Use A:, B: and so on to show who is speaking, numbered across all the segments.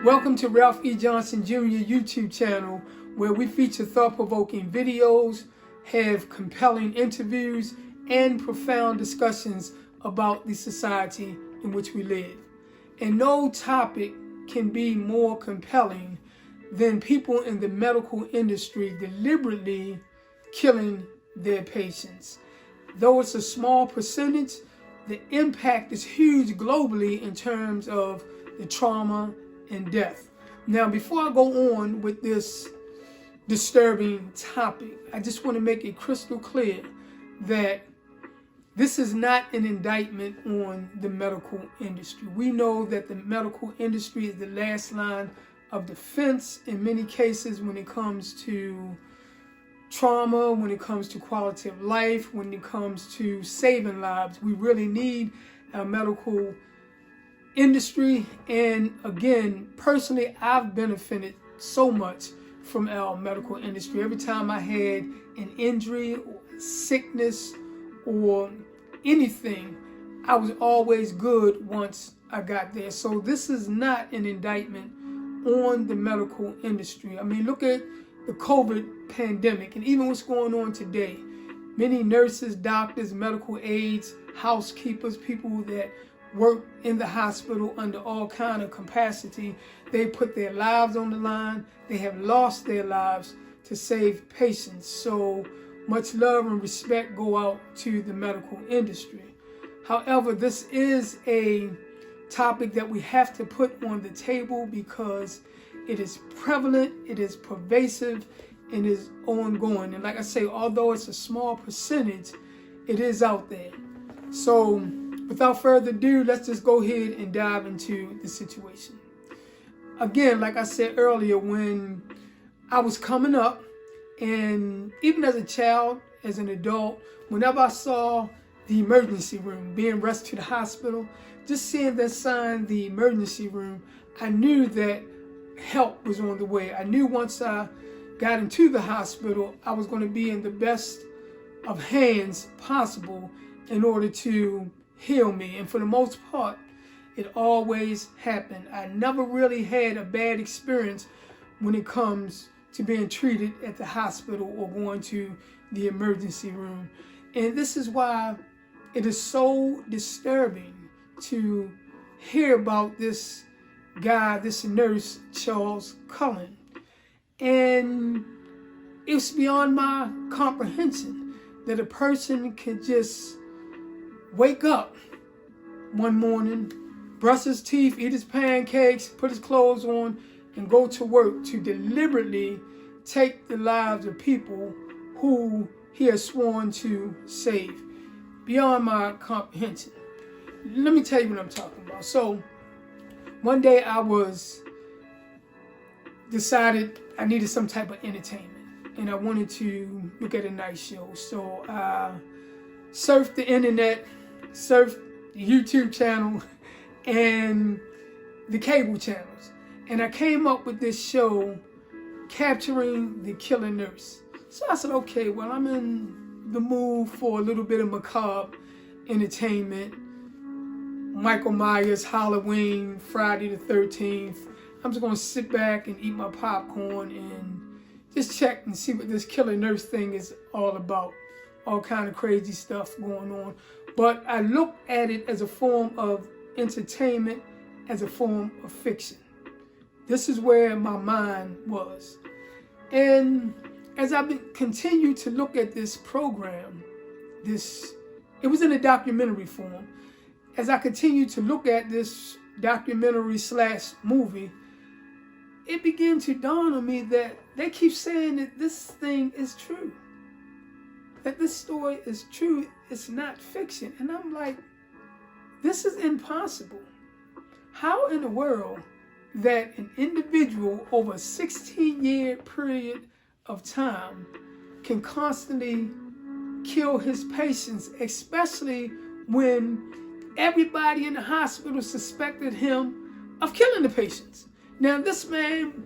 A: Welcome to Ralph E. Johnson Jr. YouTube channel, where we feature thought-provoking videos, have compelling interviews, and profound discussions about the society in which we live. And no topic can be more compelling than people in the medical industry deliberately killing their patients. Though it's a small percentage, the impact is huge globally in terms of the trauma and death. Now, before I go on with this disturbing topic, I just want to make it crystal clear that this is not an indictment on the medical industry. We know that the medical industry is the last line of defense in many cases when it comes to trauma, when it comes to quality of life, when it comes to saving lives. We really need our medical industry. And again, personally, I've benefited so much from our medical industry. Every time I had an injury or sickness or anything, I was always good once I got there. So this is not an indictment on the medical industry. I mean, look at the COVID pandemic and even what's going on today. Many nurses, doctors, medical aides, housekeepers, people that work in the hospital under all kind of capacity, they put their lives on the line. They have lost their lives to save patients. So much love and respect go out to the medical industry. However, this is a topic that we have to put on the table because it is prevalent, it is pervasive, and is ongoing. And like I say, although it's a small percentage, it is out there. So without further ado, let's just go ahead and dive into the situation. Again, like I said earlier, when I was coming up, and even as a child, as an adult, whenever I saw the emergency room being rushed to the hospital, just seeing that sign, the emergency room, I knew that help was on the way. I knew once I got into the hospital, I was going to be in the best of hands possible in order to heal me. And for the most part, it always happened. I never really had a bad experience when it comes to being treated at the hospital or going to the emergency room. And this is why it is so disturbing to hear about this guy, this nurse, Charles Cullen. And it's beyond my comprehension that a person can just wake up one morning, brush his teeth, eat his pancakes, put his clothes on, and go to work to deliberately take the lives of people who he has sworn to save. Beyond my comprehension. Let me tell you what I'm talking about. So one day I decided I needed some type of entertainment and I wanted to look at a nice show. So I surfed the internet, surfed the YouTube channel and the cable channels. And I came up with this show, Capturing the Killer Nurse. So I said, okay, well, I'm in the mood for a little bit of macabre entertainment. Michael Myers, Halloween, Friday the 13th. I'm just going to sit back and eat my popcorn and just check and see what this killer nurse thing is all about. All kind of crazy stuff going on. But I look at it as a form of entertainment, as a form of fiction. This is where my mind was. And as I continue to look at this program, it was in a documentary form. As I continue to look at this documentary / movie, it began to dawn on me that they keep saying that this thing is true. That this story is true, it's not fiction. And I'm like, this is impossible. How in the world that an individual over a 16-year period of time can constantly kill his patients, especially when everybody in the hospital suspected him of killing the patients. Now, this man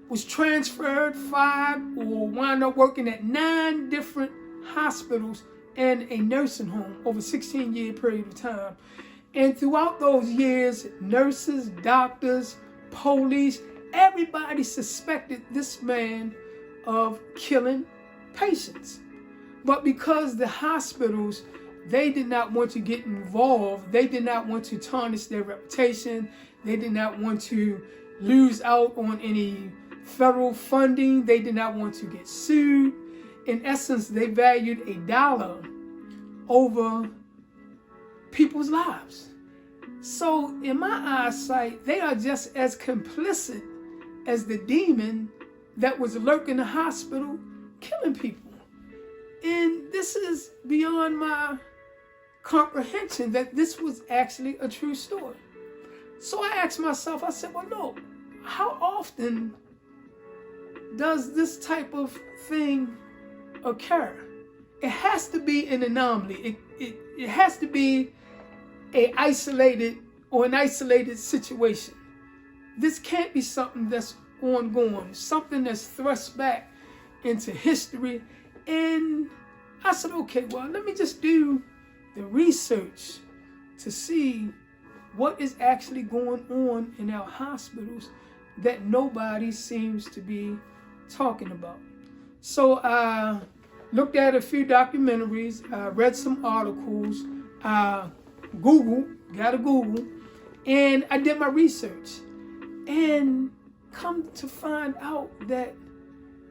A: was transferred 5 or wound up working at 9 different hospitals and a nursing home over a 16-year period of time. And throughout those years, nurses, doctors, police, everybody suspected this man of killing patients. But because the hospitals, they did not want to get involved, they did not want to tarnish their reputation, they did not want to lose out on any federal funding, they did not want to get sued. In essence, they valued $1 over people's lives. So in my eyesight, they are just as complicit as the demon that was lurking in the hospital killing people. And this is beyond my comprehension that this was actually a true story. So I asked myself, I said, well, no, how often does this type of thing occur? It has to be an anomaly. It has to be an isolated situation. This can't be something that's ongoing, something that's thrust back into history. And I said, okay, well, let me just do the research to see what is actually going on in our hospitals that nobody seems to be talking about. So I looked at a few documentaries, I read some articles, I got a Google, and I did my research. And come to find out that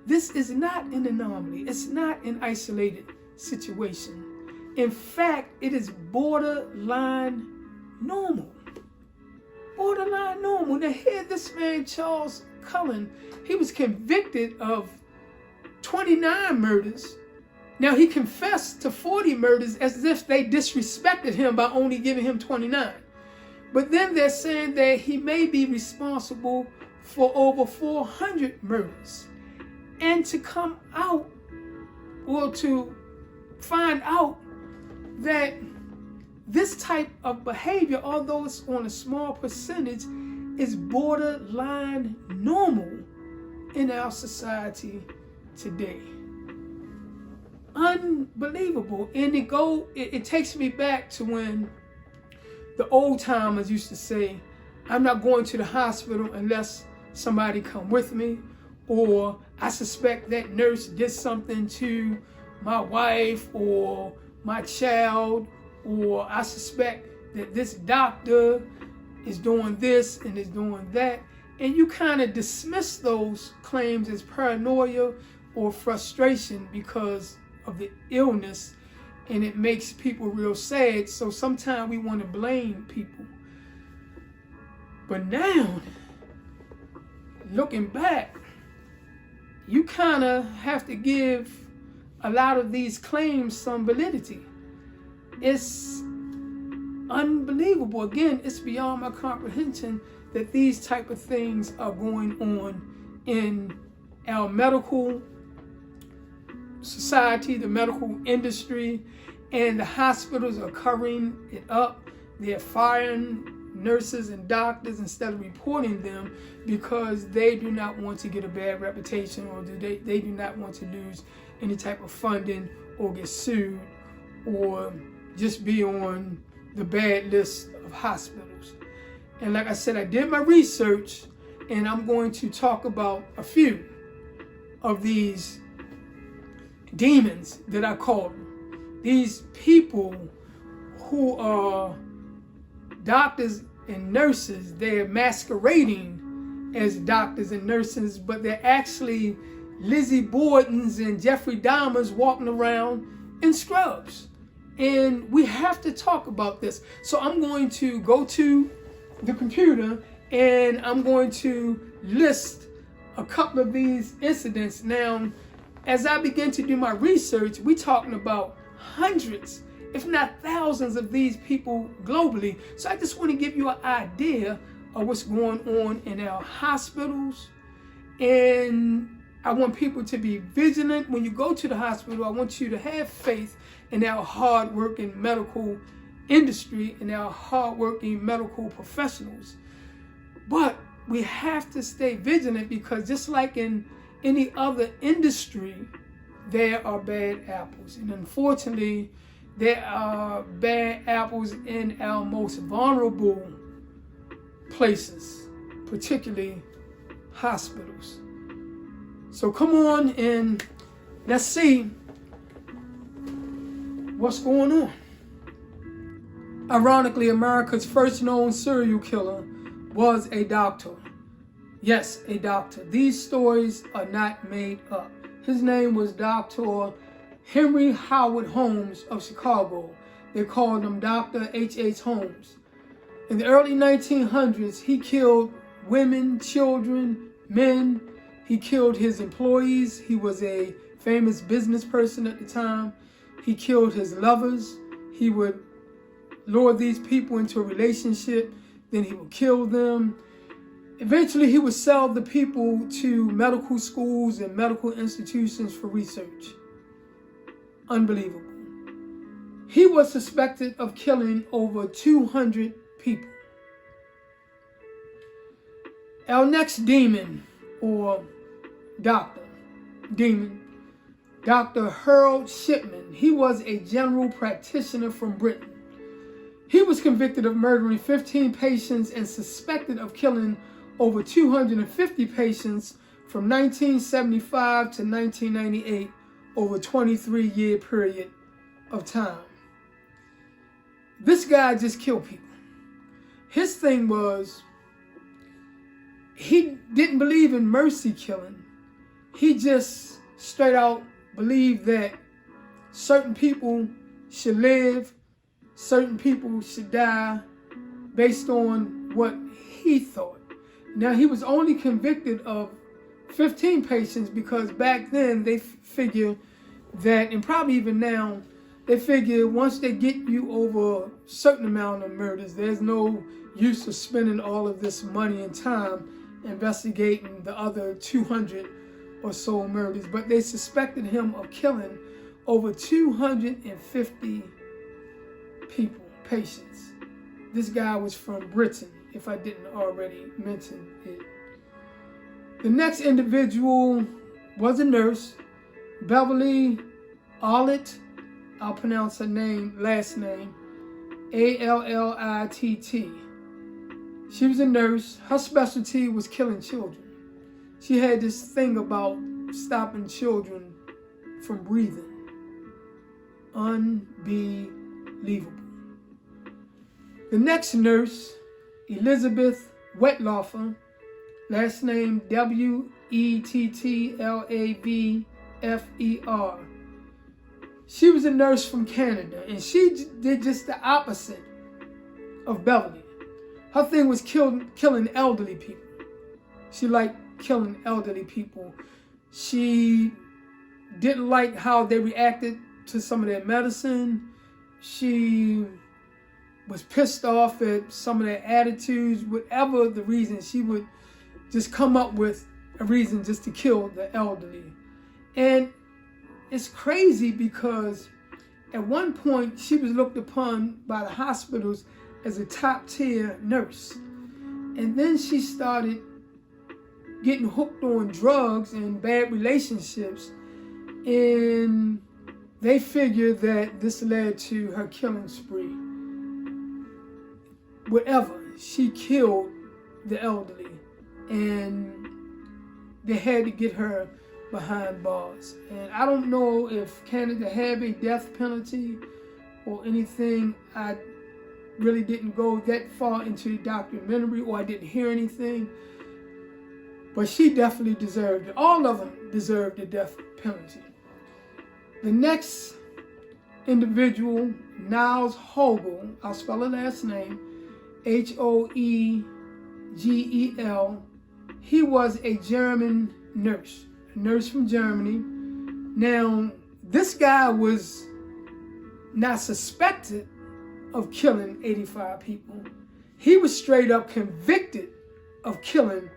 A: this is not an anomaly. It's not an isolated situation. In fact, it is borderline normal. Borderline normal. Now here, this man, Charles Cullen, he was convicted of 29 murders. Now he confessed to 40 murders as if they disrespected him by only giving him 29. But then they're saying that he may be responsible for over 400 murders. And to come out, or to find out that this type of behavior, although it's on a small percentage, is borderline normal in our society today. Unbelievable. And it takes me back to when the old timers used to say, I'm not going to the hospital unless somebody come with me, or I suspect that nurse did something to my wife or my child, or I suspect that this doctor is doing this and is doing that. And you kind of dismiss those claims as paranoia or frustration because of the illness, and it makes people real sad. So sometimes we want to blame people. But now, looking back, you kind of have to give a lot of these claims some validity. It's unbelievable. Again, it's beyond my comprehension that these type of things are going on in our medical society, the medical industry, and the hospitals are covering it up. They're firing nurses and doctors instead of reporting them because they do not want to get a bad reputation, or they do not want to lose any type of funding or get sued or just be on the bad list of hospitals. And like I said, I did my research, and I'm going to talk about a few of these demons that I call them. These people who are doctors and nurses, they're masquerading as doctors and nurses, but they're actually Lizzie Bordens and Jeffrey Dahmers walking around in scrubs. And we have to talk about this. So I'm going to go to the computer and I'm going to list a couple of these incidents. Now, as I begin to do my research, we're talking about hundreds, if not thousands of these people globally. So I just want to give you an idea of what's going on in our hospitals. And I want people to be vigilant. When you go to the hospital, I want you to have faith in our hard-working medical industry and our hard-working medical professionals. But we have to stay vigilant, because just like in any other industry, there are bad apples. And unfortunately, there are bad apples in our most vulnerable places. particularly hospitals. So come on and let's see what's going on. Ironically, America's first known serial killer was a doctor. Yes, a doctor. These stories are not made up. His name was Dr. Henry Howard Holmes of Chicago. They called him Dr. H.H. Holmes. In the early 1900s, he killed women, children, men. He killed his employees. He was a famous business person at the time. He killed his lovers. He would lure these people into a relationship, then he would kill them. Eventually, he would sell the people to medical schools and medical institutions for research. Unbelievable. He was suspected of killing over 200 people. Our next demon, or demon, Dr. Harold Shipman. He was a general practitioner from Britain. He was convicted of murdering 15 patients and suspected of killing over 250 patients from 1975 to 1998, over a 23-year period of time. This guy just killed people. His thing was, he didn't believe in mercy killing. He just straight out believed that certain people should live, certain people should die based on what he thought. Now, he was only convicted of 15 patients because back then they figured that, and probably even now, they figure once they get you over a certain amount of murders, there's no use of spending all of this money and time investigating the other 200 or so murders. But they suspected him of killing over 250 people, patients. This guy was from Britain, if I didn't already mention it. The next individual was a nurse, Beverly Allitt. I'll pronounce her last name, Allitt. She was a nurse. Her specialty was killing children. She had this thing about stopping children from breathing. Unbelievable. The next nurse, Elizabeth Wettlaufer, last name Wettlaver. She was a nurse from Canada, and she did just the opposite of Beverly. Her thing was killing elderly people. She liked killing elderly people. She didn't like how they reacted to some of their medicine. She was pissed off at some of their attitudes. Whatever the reason, she would just come up with a reason just to kill the elderly. And it's crazy because at one point she was looked upon by the hospitals as a top-tier nurse. And then she started getting hooked on drugs and bad relationships. And they figured that this led to her killing spree. Whatever, she killed the elderly. And they had to get her behind bars. And I don't know if Canada have a death penalty or anything. I really didn't go that far into the documentary, or I didn't hear anything. But she definitely deserved it. All of them deserved the death penalty. The next individual, Niles Hogel, I'll spell her last name, Hoegel. He was a German nurse, a nurse from Germany. Now, this guy was not suspected of killing 85 people. He was straight up convicted of killing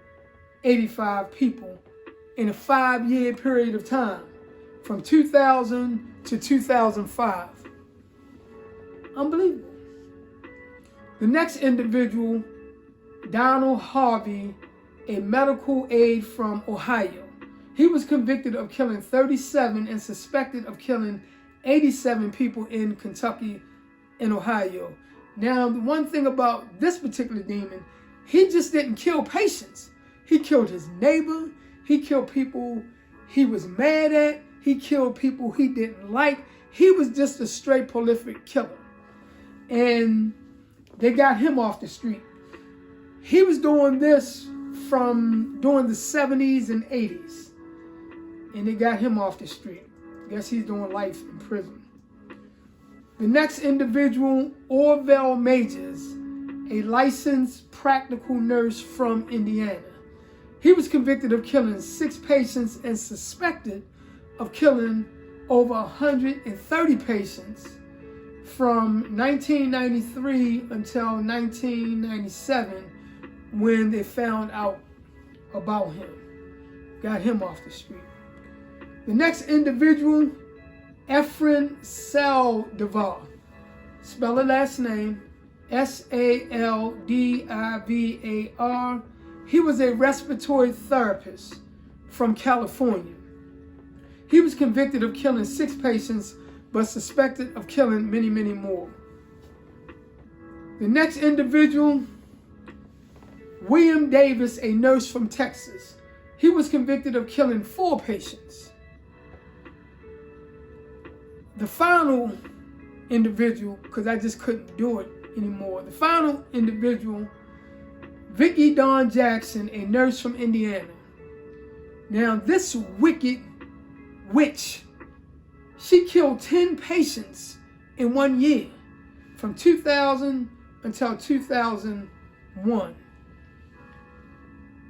A: 85 people in a 5-year period of time, from 2000 to 2005. Unbelievable. The next individual, Donald Harvey, a medical aide from Ohio. He was convicted of killing 37 and suspected of killing 87 people in Kentucky and Ohio. Now, the one thing about this particular demon, he just didn't kill patients. He killed his neighbor. He killed people he was mad at. He killed people he didn't like. He was just a straight prolific killer. And they got him off the street. He was doing this from during the 70s and 80s. And they got him off the street. Guess he's doing life in prison. The next individual, Orville Majors, a licensed practical nurse from Indiana. He was convicted of killing 6 patients and suspected of killing over 130 patients from 1993 until 1997 when they found out about him. Got him off the street. The next individual, Efren Saldivar. Spell the last name, Saldivar. He was a respiratory therapist from California. He was convicted of killing 6 patients, but suspected of killing many, many more. The next individual, William Davis, a nurse from Texas. He was convicted of killing 4 patients. The final individual, because I just couldn't do it anymore. The final individual, Vicki Dawn Jackson, a nurse from Indiana. Now, this wicked witch, she killed 10 patients in 1 year, from 2000 until 2001.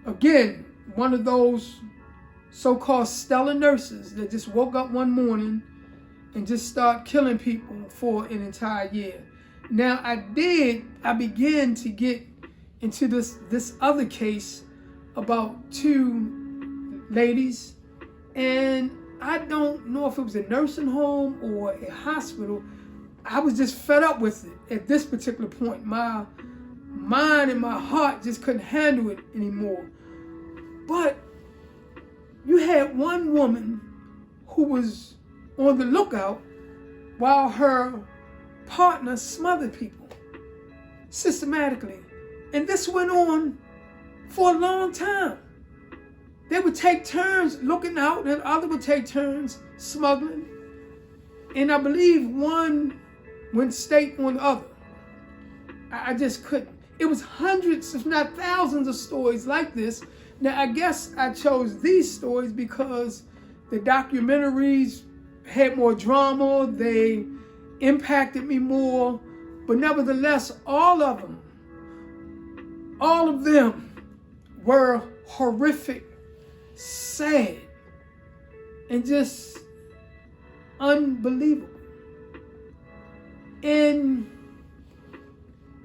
A: Again, one of those so-called stellar nurses that just woke up one morning and just start killing people for an entire year. Now, I began to get into this other case about 2 ladies, and I don't know if it was a nursing home or a hospital. I was just fed up with it at this particular point. My mind and my heart just couldn't handle it anymore. But you had one woman who was on the lookout while her partner smothered people systematically. And this went on for a long time. They would take turns looking out, and the other would take turns smuggling. And I believe one went state on the other. I just couldn't. It was hundreds, if not thousands, of stories like this. Now, I guess I chose these stories because the documentaries had more drama, they impacted me more, but nevertheless, all of them were horrific, sad, and just unbelievable. In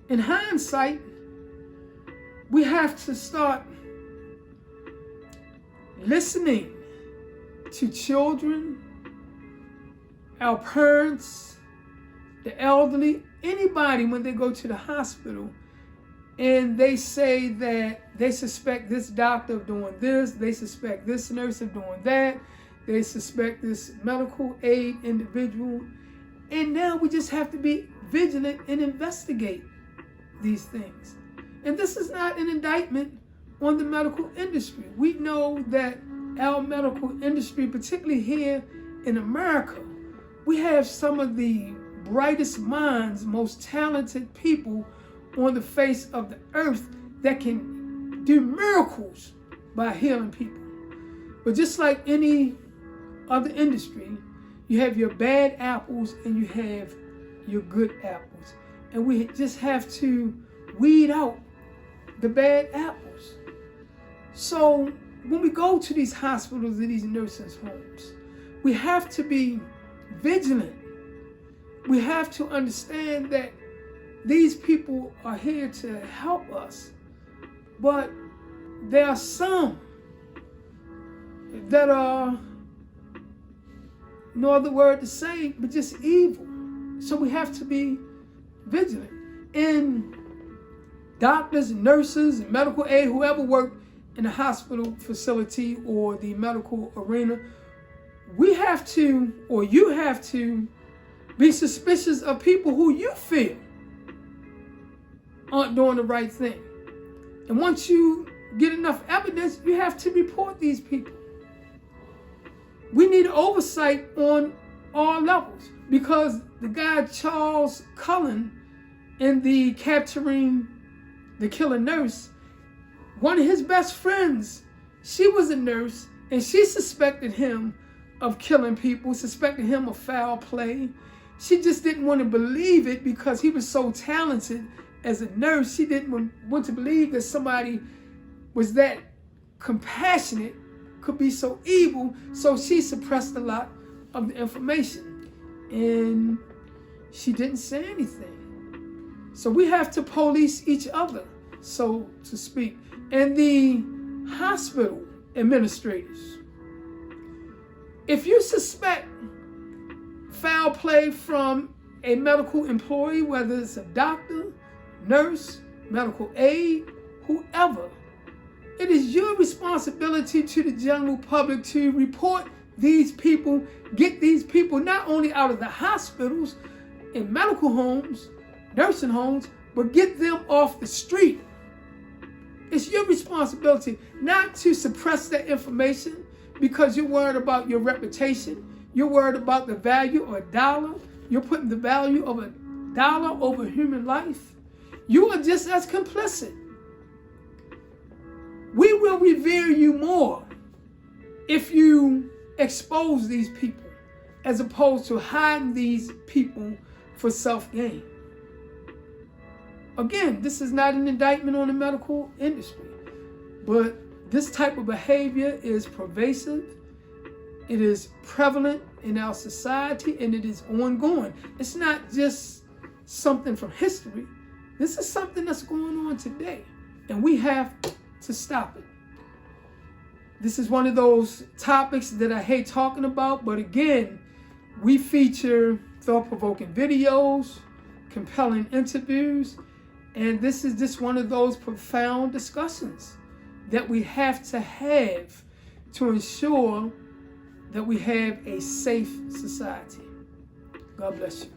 A: hindsight, we have to start listening to children, our parents, the elderly, anybody when they go to the hospital and they say that they suspect this doctor of doing this, they suspect this nurse of doing that, they suspect this medical aid individual. And now we just have to be vigilant and investigate these things. And this is not an indictment on the medical industry. We know that our medical industry, particularly here in America, we have some of the brightest minds, most talented people on the face of the earth that can do miracles by healing people. But just like any other industry, you have your bad apples and you have your good apples. And we just have to weed out the bad apples. So when we go to these hospitals and these nursing homes, we have to be vigilant. We have to understand that these people are here to help us. But there are some that are, no other word to say, but just evil. So we have to be vigilant. And doctors, nurses, medical aid, whoever work in the hospital facility or the medical arena, we have to, or you have to, be suspicious of people who you feel aren't doing the right thing. And once you get enough evidence, you have to report these people. We need oversight on all levels, because the guy Charles Cullen in the Capturing the Killer Nurse, one of his best friends, she was a nurse, and she suspected him of killing people, suspected him of foul play. She just didn't want to believe it because he was so talented as a nurse. She didn't want to believe that somebody was that compassionate, could be so evil, so she suppressed a lot of the information. And she didn't say anything. So we have to police each other, so to speak. And the hospital administrators, if you suspect foul play from a medical employee, whether it's a doctor, nurse, medical aide, whoever, it is your responsibility to the general public to report these people, get these people not only out of the hospitals, in medical homes, nursing homes, but get them off the street. It's your responsibility not to suppress that information because you're worried about your reputation. You're worried about the value of a dollar. You're putting the value of a dollar over human life. You are just as complicit. We will revere you more if you expose these people as opposed to hiding these people for self-gain. Again, this is not an indictment on the medical industry, but this type of behavior is pervasive. It is prevalent in our society, and it is ongoing. It's not just something from history. This is something that's going on today, and we have to stop it. This is one of those topics that I hate talking about, but again, we feature thought-provoking videos, compelling interviews, and this is just one of those profound discussions that we have to ensure that we have a safe society. God bless you.